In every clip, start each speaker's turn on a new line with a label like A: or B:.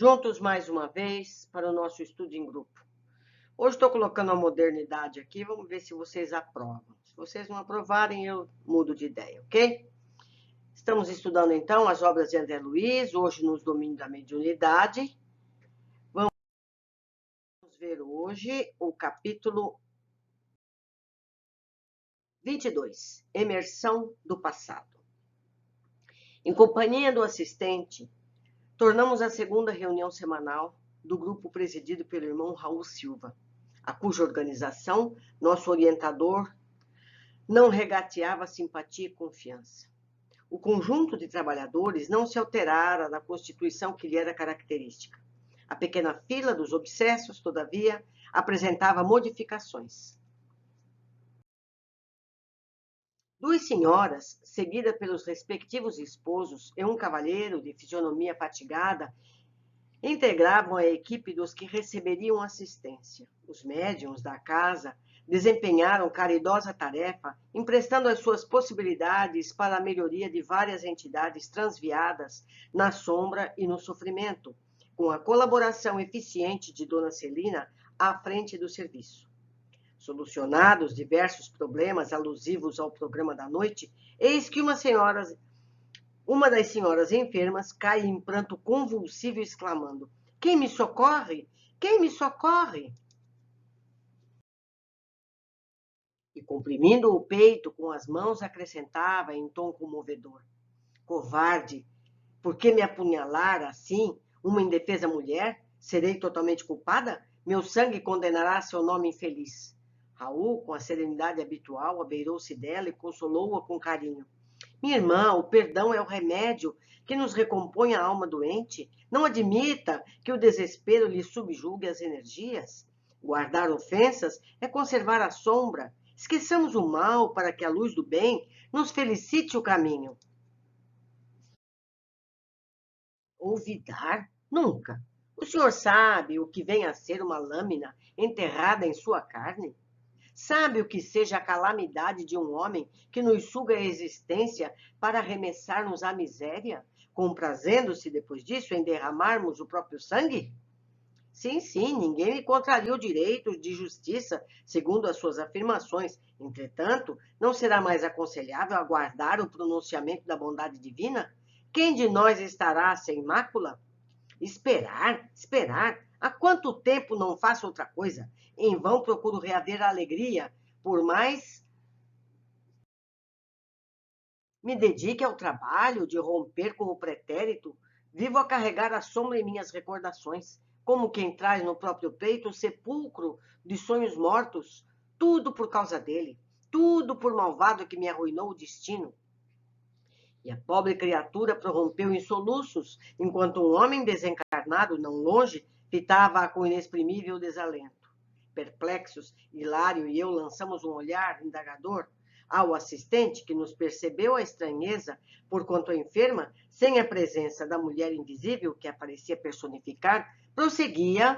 A: juntos mais uma vez para o nosso estudo em grupo. Hoje estou colocando a modernidade aqui, vamos ver se vocês aprovam. Se vocês não aprovarem, eu mudo de ideia, ok? Estamos estudando, então, as obras de André Luiz, hoje nos domínios da mediunidade. Vamos ver hoje o capítulo 22, Emersão do Passado. Em companhia do assistente, tornamos a segunda reunião semanal do grupo presidido pelo irmão Raul Silva, a cuja organização nosso orientador não regateava simpatia e confiança. O conjunto de trabalhadores não se alterara na constituição que lhe era característica. A pequena fila dos obsessos, todavia, apresentava modificações. Duas senhoras, seguidas pelos respectivos esposos, e um cavalheiro de fisionomia fatigada, integravam a equipe dos que receberiam assistência. Os médiuns da casa desempenharam caridosa tarefa, emprestando as suas possibilidades para a melhoria de várias entidades transviadas na sombra e no sofrimento, com a colaboração eficiente de Dona Celina à frente do serviço. Solucionados diversos problemas alusivos ao programa da noite, eis que uma das senhoras enfermas cai em pranto convulsivo, exclamando: "Quem me socorre? Quem me socorre?" E, comprimindo o peito com as mãos, acrescentava em tom comovedor: "Covarde, por que me apunhalar assim, uma indefesa mulher? Serei totalmente culpada? Meu sangue condenará seu nome infeliz." Raul, com a serenidade habitual, abeirou-se dela e consolou-a com carinho. "Minha irmã, o perdão é o remédio que nos recompõe a alma doente. Não admita que o desespero lhe subjugue as energias. Guardar ofensas é conservar a sombra. Esqueçamos o mal para que a luz do bem nos felicite o caminho." Olvidar? Nunca. O senhor sabe o que vem a ser uma lâmina enterrada em sua carne? Sabe o que seja a calamidade de um homem que nos suga a existência para arremessar-nos à miséria, comprazendo-se depois disso em derramarmos o próprio sangue? Sim, ninguém me contraria o direito de justiça, segundo as suas afirmações. Entretanto, não será mais aconselhável aguardar o pronunciamento da bondade divina? Quem de nós estará sem mácula? Esperar. Há quanto tempo não faço outra coisa? Em vão procuro reaver a alegria, por mais me dedique ao trabalho de romper com o pretérito, vivo a carregar a sombra em minhas recordações, como quem traz no próprio peito o sepulcro de sonhos mortos, tudo por causa dele, tudo por malvado que me arruinou o destino. E a pobre criatura prorrompeu em soluços, enquanto um homem desencarnado, não longe, fitava-a com inexprimível desalento. Perplexos, Hilário e eu lançamos um olhar indagador ao assistente, que nos percebeu a estranheza, porquanto a enferma, sem a presença da mulher invisível que a parecia personificar, prosseguia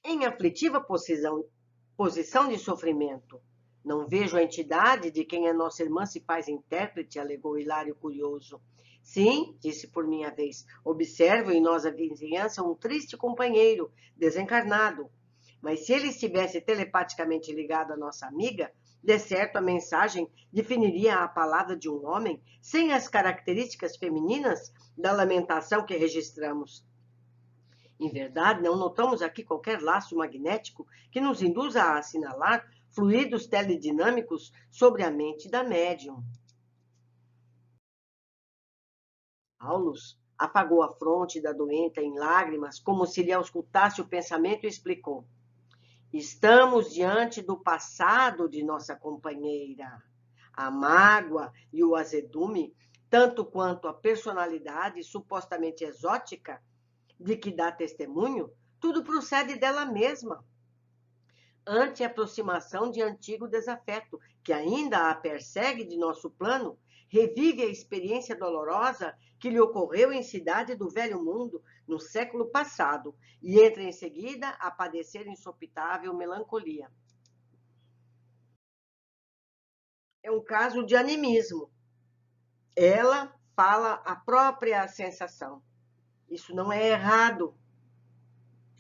A: em aflitiva posição de sofrimento. "Não vejo a entidade de quem a nossa irmã se faz intérprete", alegou Hilário curioso. "Sim", disse por minha vez, "observo em nossa vizinhança um triste companheiro, desencarnado. Mas se ele estivesse telepaticamente ligado à nossa amiga, de certo a mensagem definiria a palavra de um homem sem as características femininas da lamentação que registramos. Em verdade, não notamos aqui qualquer laço magnético que nos induza a assinalar fluidos teledinâmicos sobre a mente da médium." Aulus afagou a fronte da doente em lágrimas, como se lhe auscultasse o pensamento, e explicou: "Estamos diante do passado de nossa companheira. A mágoa e o azedume, tanto quanto a personalidade supostamente exótica de que dá testemunho, tudo procede dela mesma. Ante a aproximação de antigo desafeto, que ainda a persegue de nosso plano, revive a experiência dolorosa que lhe ocorreu em cidade do velho mundo no século passado e entra em seguida a padecer insopitável melancolia. É um caso de animismo. Ela fala a própria sensação. Isso não é errado,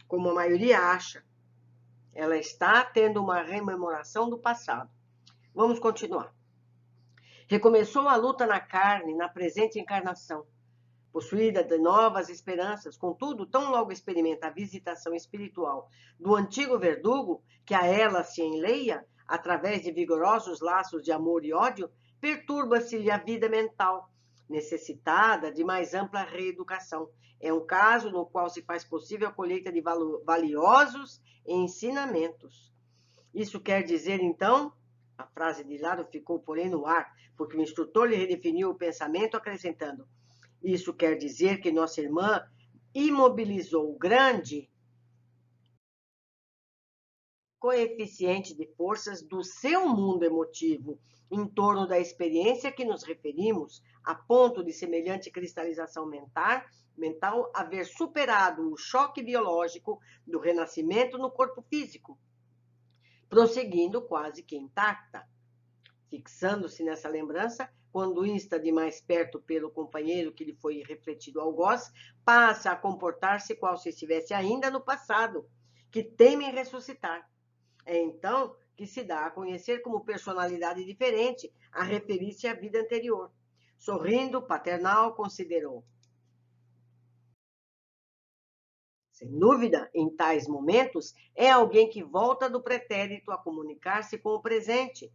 A: como a maioria acha. Ela está tendo uma rememoração do passado. Vamos continuar. Recomeçou a luta na carne, na presente encarnação. Possuída de novas esperanças, contudo, tão logo experimenta a visitação espiritual do antigo verdugo, que a ela se enleia, através de vigorosos laços de amor e ódio, perturba-se-lhe a vida mental, necessitada de mais ampla reeducação. É um caso no qual se faz possível a colheita de valiosos ensinamentos. Isso quer dizer, então, a frase de lado ficou, porém, no ar, porque o instrutor lhe redefiniu o pensamento, acrescentando: isso quer dizer que nossa irmã imobilizou o grande coeficiente de forças do seu mundo emotivo em torno da experiência que nos referimos, a ponto de semelhante cristalização mental haver superado o choque biológico do renascimento no corpo físico, prosseguindo quase que intacta. Fixando-se nessa lembrança, quando insta de mais perto pelo companheiro que lhe foi refletido algoz, passa a comportar-se qual se estivesse ainda no passado, que teme em ressuscitar. É então que se dá a conhecer como personalidade diferente, a referir-se à vida anterior. Sorrindo, paternal, considerou: sem dúvida, em tais momentos, é alguém que volta do pretérito a comunicar-se com o presente,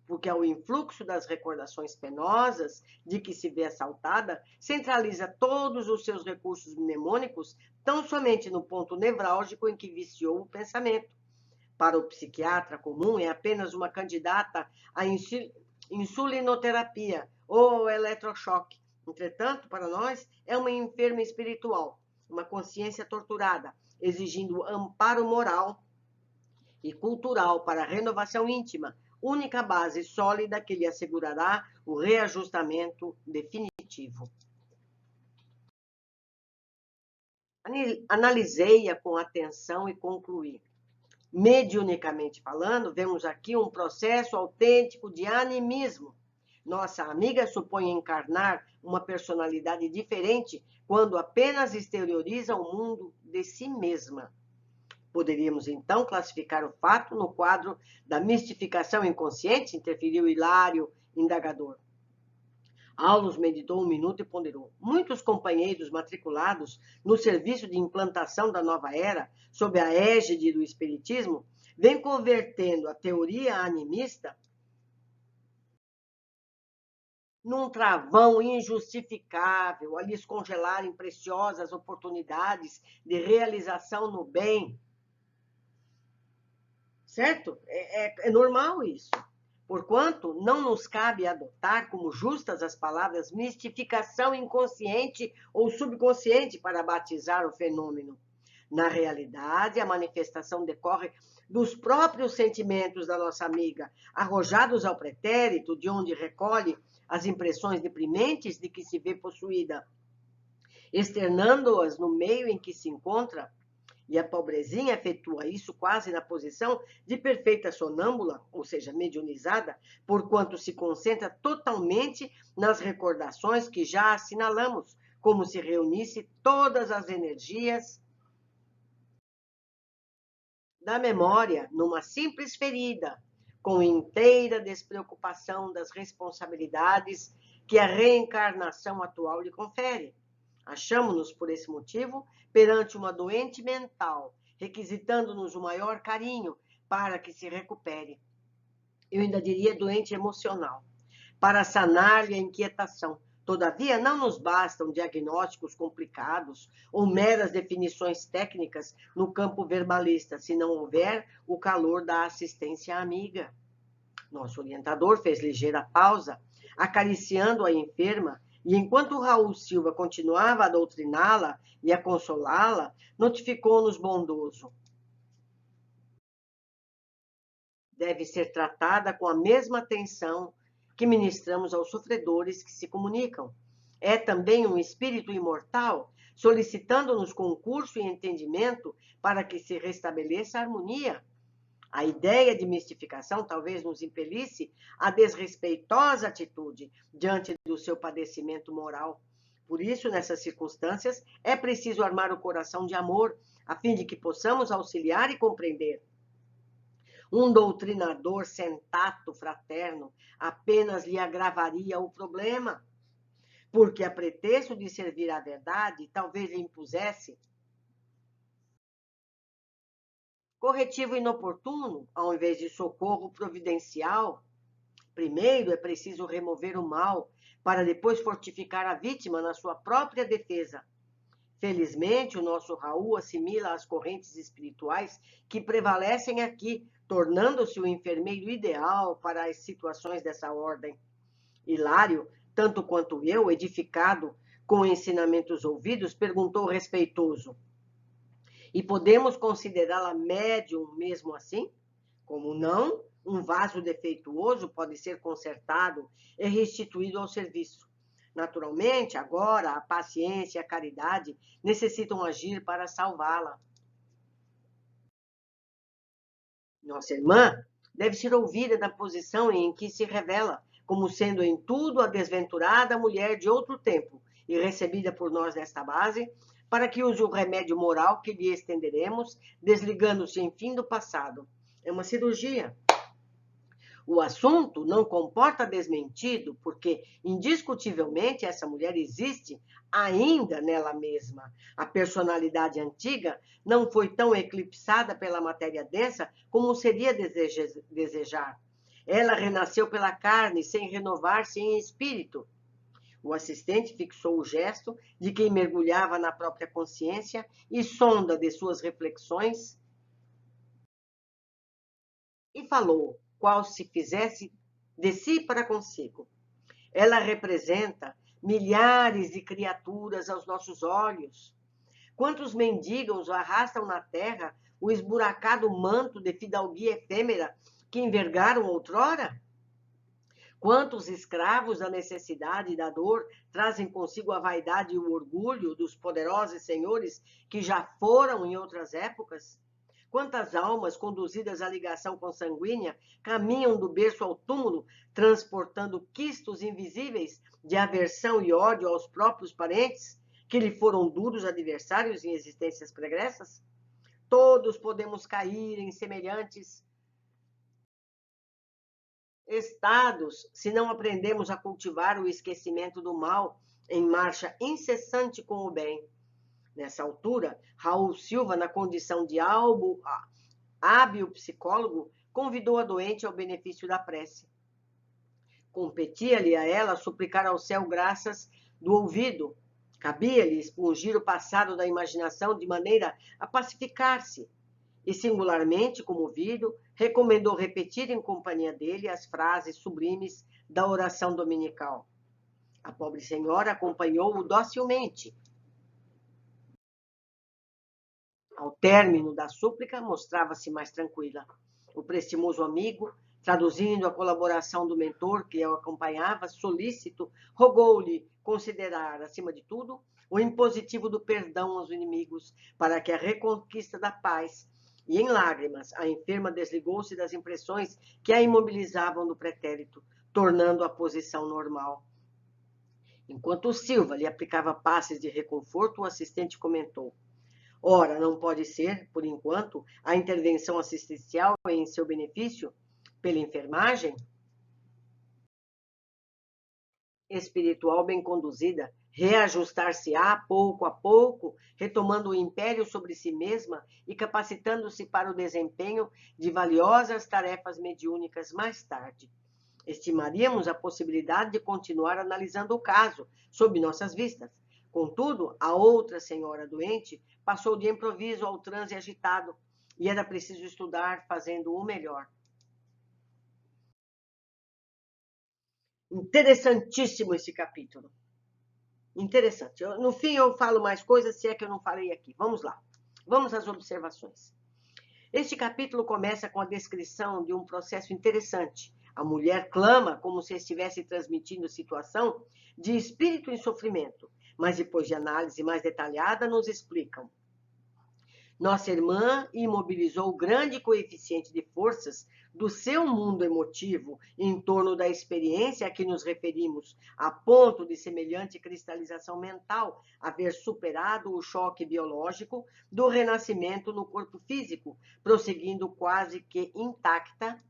A: porque ao influxo das recordações penosas de que se vê assaltada, centraliza todos os seus recursos mnemônicos tão somente no ponto nevrálgico em que viciou o pensamento. Para o psiquiatra comum, é apenas uma candidata à insulinoterapia ou ao eletrochoque. Entretanto, para nós, é uma enferma espiritual, uma consciência torturada, exigindo amparo moral e cultural para a renovação íntima, única base sólida que lhe assegurará o reajustamento definitivo. Analisei-a com atenção e concluí. Mediunicamente falando, vemos aqui um processo autêntico de animismo. Nossa amiga supõe encarnar uma personalidade diferente quando apenas exterioriza o mundo de si mesma. Poderíamos, então, classificar o fato no quadro da mistificação inconsciente? Interferiu Hilário, indagador. Aulus meditou um minuto e ponderou. Muitos companheiros matriculados no serviço de implantação da nova era, sob a égide do espiritismo, vêm convertendo a teoria animista num travão injustificável, a lhes congelarem preciosas oportunidades de realização no bem. Certo? É normal isso. Porquanto não nos cabe adotar como justas as palavras mistificação inconsciente ou subconsciente para batizar o fenômeno. Na realidade, a manifestação decorre dos próprios sentimentos da nossa amiga, arrojados ao pretérito, de onde recolhe as impressões deprimentes de que se vê possuída, externando-as no meio em que se encontra. E a pobrezinha efetua isso quase na posição de perfeita sonâmbula, ou seja, mediunizada, porquanto se concentra totalmente nas recordações que já assinalamos, como se reunisse todas as energias da memória numa simples ferida, com inteira despreocupação das responsabilidades que a reencarnação atual lhe confere. Achamos-nos, por esse motivo, perante uma doente mental, requisitando-nos o maior carinho para que se recupere. Eu ainda diria doente emocional, para sanar-lhe a inquietação. Todavia, não nos bastam diagnósticos complicados ou meras definições técnicas no campo verbalista, se não houver o calor da assistência amiga. Nosso orientador fez ligeira pausa, acariciando a enferma, e enquanto Raul Silva continuava a doutriná-la e a consolá-la, notificou-nos bondoso: deve ser tratada com a mesma atenção que ministramos aos sofredores que se comunicam. É também um espírito imortal, solicitando-nos concurso e entendimento para que se restabeleça a harmonia. A ideia de mistificação talvez nos impelisse à desrespeitosa atitude diante do seu padecimento moral. Por isso, nessas circunstâncias, é preciso armar o coração de amor, a fim de que possamos auxiliar e compreender. Um doutrinador sem tato fraterno apenas lhe agravaria o problema, porque, a pretexto de servir à verdade, talvez lhe impusesse corretivo inoportuno, ao invés de socorro providencial. Primeiro é preciso remover o mal, para depois fortificar a vítima na sua própria defesa. Felizmente, o nosso Raul assimila as correntes espirituais que prevalecem aqui, tornando-se o enfermeiro ideal para as situações dessa ordem. Hilário, tanto quanto eu, edificado com ensinamentos ouvidos, perguntou respeitoso: e podemos considerá-la médium mesmo assim? Como não, um vaso defeituoso pode ser consertado e restituído ao serviço. Naturalmente, agora, a paciência e a caridade necessitam agir para salvá-la. Nossa irmã deve ser ouvida da posição em que se revela, como sendo em tudo a desventurada mulher de outro tempo, e recebida por nós nesta base, para que use o remédio moral que lhe estenderemos, desligando-se, enfim, do passado. É uma cirurgia. O assunto não comporta desmentido, porque, indiscutivelmente, essa mulher existe ainda nela mesma. A personalidade antiga não foi tão eclipsada pela matéria densa como seria desejar. Ela renasceu pela carne, sem renovar-se em espírito. O assistente fixou o gesto de quem mergulhava na própria consciência e sonda de suas reflexões e falou, qual se fizesse de si para consigo. Ela representa milhares de criaturas aos nossos olhos. Quantos mendigos arrastam na terra o esburacado manto de fidalguia efêmera que envergaram outrora? Quantos escravos da necessidade e da dor trazem consigo a vaidade e o orgulho dos poderosos senhores que já foram em outras épocas? Quantas almas, conduzidas à ligação consanguínea, caminham do berço ao túmulo, transportando quistos invisíveis de aversão e ódio aos próprios parentes, que lhe foram duros adversários em existências pregressas? Todos podemos cair em semelhantes estados se não aprendemos a cultivar o esquecimento do mal em marcha incessante com o bem. Nessa altura, Raul Silva, na condição de hábil psicólogo, convidou a doente ao benefício da prece. Competia-lhe a ela suplicar ao céu graças do ouvido. Cabia-lhe expungir o passado da imaginação de maneira a pacificar-se. E, singularmente comovido, recomendou repetir em companhia dele as frases sublimes da oração dominical. A pobre senhora acompanhou-o docilmente. Ao término da súplica, mostrava-se mais tranquila. O prestimoso amigo, traduzindo a colaboração do mentor que o acompanhava, solícito, rogou-lhe considerar, acima de tudo, o impositivo do perdão aos inimigos, para que a reconquista da paz. E, em lágrimas, a enferma desligou-se das impressões que a imobilizavam do pretérito, tornando a posição normal. Enquanto Silva lhe aplicava passes de reconforto, o assistente comentou: ora, não pode ser, por enquanto, a intervenção assistencial em seu benefício, pela enfermagem espiritual bem conduzida, reajustar-se-á pouco a pouco, retomando o império sobre si mesma e capacitando-se para o desempenho de valiosas tarefas mediúnicas mais tarde. Estimaríamos a possibilidade de continuar analisando o caso, sob nossas vistas. Contudo, a outra senhora doente passou de improviso ao transe agitado, e era preciso estudar fazendo o melhor. Interessantíssimo esse capítulo. Interessante. No fim, eu falo mais coisas, se é que eu não falei aqui. Vamos lá. Vamos às observações. Este capítulo começa com a descrição de um processo interessante. A mulher clama como se estivesse transmitindo situação de espírito em sofrimento, mas depois de análise mais detalhada nos explicam. Nossa irmã imobilizou o grande coeficiente de forças do seu mundo emotivo em torno da experiência a que nos referimos, a ponto de semelhante cristalização mental haver superado o choque biológico do renascimento no corpo físico, prosseguindo quase que intacta.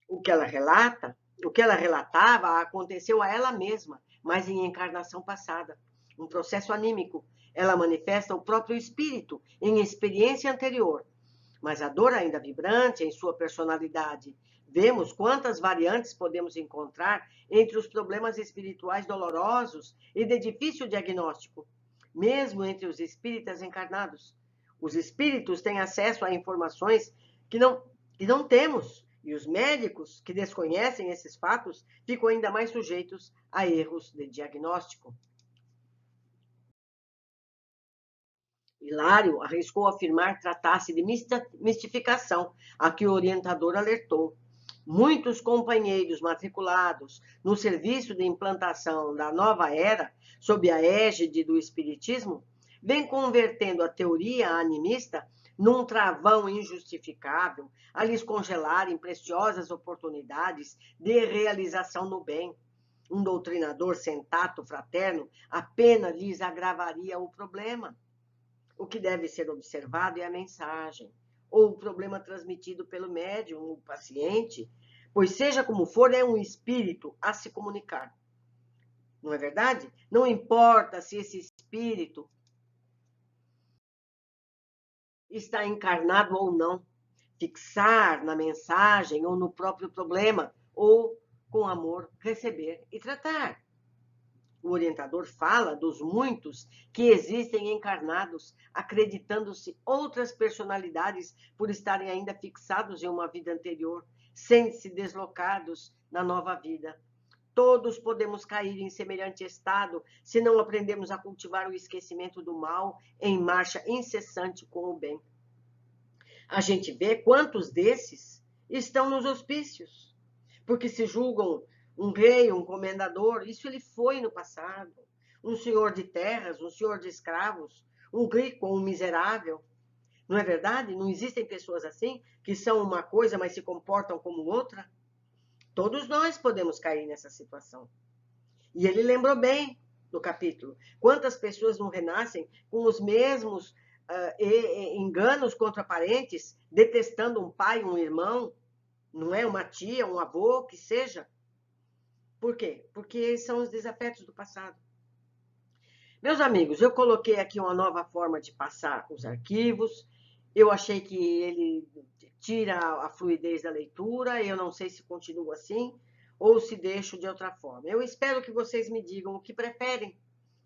A: O que ela relata, o que ela relatava aconteceu a ela mesma, mas em encarnação passada. Um processo anímico. Ela manifesta o próprio espírito em experiência anterior, mas a dor ainda vibrante em sua personalidade. Vemos quantas variantes podemos encontrar entre os problemas espirituais dolorosos e de difícil diagnóstico, mesmo entre os espíritas encarnados. Os espíritos têm acesso a informações que não temos, e os médicos que desconhecem esses fatos ficam ainda mais sujeitos a erros de diagnóstico. Hilário arriscou afirmar tratar-se de mistificação, a que o orientador alertou. Muitos companheiros matriculados no serviço de implantação da nova era, sob a égide do Espiritismo, vêm convertendo a teoria animista num travão injustificável, a lhes congelarem preciosas oportunidades de realização no bem. Um doutrinador sem tato fraterno apenas lhes agravaria o problema. O que deve ser observado é a mensagem, ou o problema transmitido pelo médium, o paciente, pois seja como for, é um espírito a se comunicar. Não é verdade? Não importa se esse espírito está encarnado ou não, fixar na mensagem ou no próprio problema, ou, com amor, receber e tratar. O orientador fala dos muitos que existem encarnados, acreditando-se outras personalidades por estarem ainda fixados em uma vida anterior, sentem-se deslocados na nova vida. Todos podemos cair em semelhante estado se não aprendemos a cultivar o esquecimento do mal em marcha incessante com o bem. A gente vê quantos desses estão nos hospícios, porque se julgam um rei, um comendador, isso ele foi no passado. Um senhor de terras, um senhor de escravos, um rico ou um miserável. Não é verdade? Não existem pessoas assim, que são uma coisa, mas se comportam como outra? Todos nós podemos cair nessa situação. E ele lembrou bem no capítulo. Quantas pessoas não renascem com os mesmos enganos contra parentes, detestando um pai, um irmão, não é? Uma tia, um avô, que seja. Por quê? Porque são os desafetos do passado. Meus amigos, eu coloquei aqui uma nova forma de passar os arquivos. Eu achei que ele tira a fluidez da leitura. Eu não sei se continua assim ou se deixo de outra forma. Eu espero que vocês me digam o que preferem,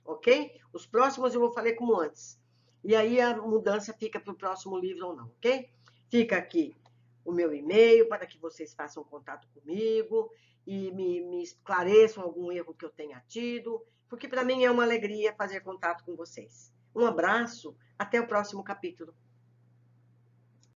A: ok? Os próximos eu vou fazer como antes. E aí a mudança fica para o próximo livro ou não, ok? Fica aqui o meu e-mail para que vocês façam contato comigo e me esclareçam algum erro que eu tenha tido, porque para mim é uma alegria fazer contato com vocês. Um abraço, até o próximo capítulo.